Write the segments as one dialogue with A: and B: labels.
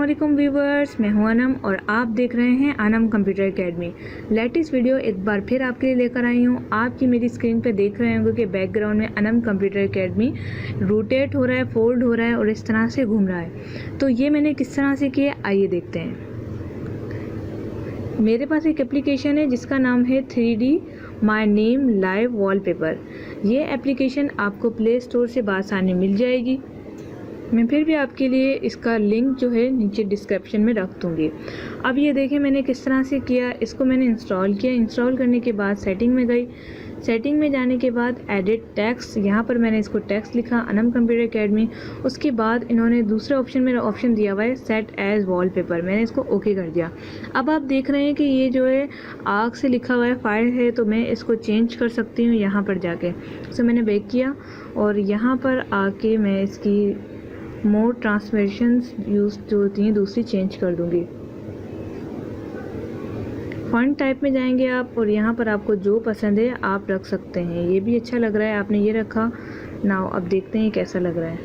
A: अस्सलामुअलैकुम व्यूवर्स, मैं हूं अनम और आप देख रहे हैं Anam computer academy. Latest video एक बार फिर आपके लिए लेकर आई हूं। आपकी मेरी स्क्रीन पे देख रहे होंगे कि बैकग्राउंड में अनम कंप्यूटर एकेडमी रोटेट हो रहा है, फोल्ड हो रहा है और इस तरह से घूम रहा है। तो ये मैंने किस तरह से किया, आइए देखते हैं। मेरे पास एक एप्लीकेशन है जिसका नाम है 3D my name live wallpaper. ये एप्लीकेशन आपको प्ले स्टोर से बआसानी मिल जाएगी। मैं फिर भी आपके लिए इसका लिंक जो है नीचे डिस्क्रिप्शन में रख दूँगी। अब ये देखें मैंने किस तरह से किया। इसको मैंने इंस्टॉल किया। इंस्टॉल करने के बाद सेटिंग में गई। सेटिंग में जाने के बाद एडिट टेक्स्ट, यहाँ पर मैंने इसको टेक्स्ट लिखा अनम कंप्यूटर एकेडमी। उसके बाद इन्होंने दूसरे ऑप्शन में ऑप्शन दिया हुआ है सेट एज वॉलपेपर, मैंने इसको ओके कर दिया। अब आप देख रहे हैं कि ये जो है आग से लिखा हुआ है फाइल है, तो मैं इसको चेंज कर सकती हूँ यहाँ पर जाके। सो मैंने बैक किया और यहाँ पर आके मैं इसकी मोर ट्रांसफॉर्मेशंस यूज जो होती हैं दूसरी चेंज कर दूंगी। फॉन्ट टाइप में जाएंगे आप और यहाँ पर आपको जो पसंद है आप रख सकते हैं। ये भी अच्छा लग रहा है, आपने ये रखा। नाउ अब देखते हैं कैसा लग रहा है।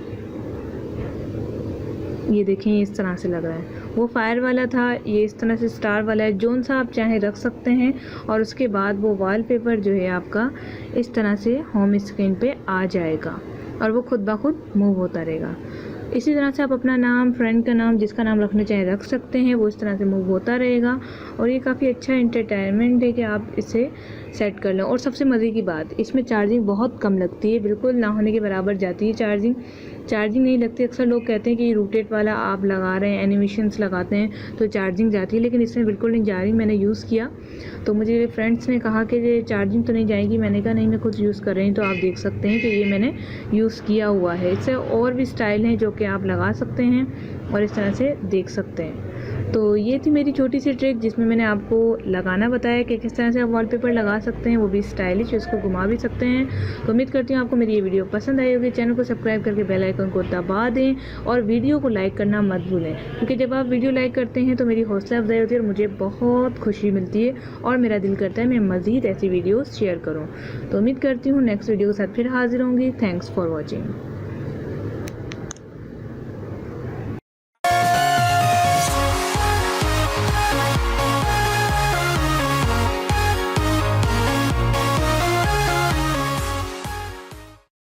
A: ये देखें इस तरह से लग रहा है। वो फायर वाला था, ये इस तरह से स्टार वाला है। जोन सा आप चाहे रख सकते हैं और उसके बाद वो वॉलपेपर जो है आपका इस तरह से होम स्क्रीन पे आ जाएगा और वो खुद ब खुद मूव होता रहेगा। इसी तरह से आप अपना नाम, फ्रेंड का नाम, जिसका नाम रखना चाहें रख सकते हैं। वो इस तरह से मूव होता रहेगा और ये काफ़ी अच्छा एंटरटेनमेंट है कि आप इसे सेट कर लें। और सबसे मज़े की बात, इसमें चार्जिंग बहुत कम लगती है, बिल्कुल ना होने के बराबर जाती है चार्जिंग नहीं लगती। अक्सर लोग कहते हैं कि रोटेट वाला आप लगा रहे हैं, एनिमेशंस लगाते हैं तो चार्जिंग जाती है, लेकिन इसमें बिल्कुल नहीं जा रही। मैंने यूज़ किया तो मुझे फ्रेंड्स ने कहा कि ये चार्जिंग तो नहीं जाएगी। मैंने कहा नहीं, मैं खुद यूज़ कर रही हूँ। तो आप देख सकते हैं कि ये मैंने यूज़ किया हुआ है। इससे और भी स्टाइल हैं जो कि आप लगा सकते हैं और इस तरह से देख सकते हैं। तो ये थी मेरी छोटी सी ट्रिक जिसमें मैंने आपको लगाना बताया कि किस तरह से आप वॉलपेपर लगा सकते हैं, वो भी स्टाइलिश, उसको घुमा भी सकते हैं। तो उम्मीद करती हूँ आपको मेरी ये वीडियो पसंद आई होगी। चैनल को सब्सक्राइब करके बेल आइकन को दबा दें और वीडियो को लाइक करना मत भूलें, क्योंकि जब आप वीडियो लाइक करते हैं तो मेरी हौसला अफजाई होती है और मुझे बहुत खुशी मिलती है और मेरा दिल करता है मैं मज़ीद ऐसी वीडियोज़ शेयर करूँ। तो उम्मीद करती हूँ नेक्स्ट वीडियो के साथ फिर हाजिर होंगी। Thanks for watching.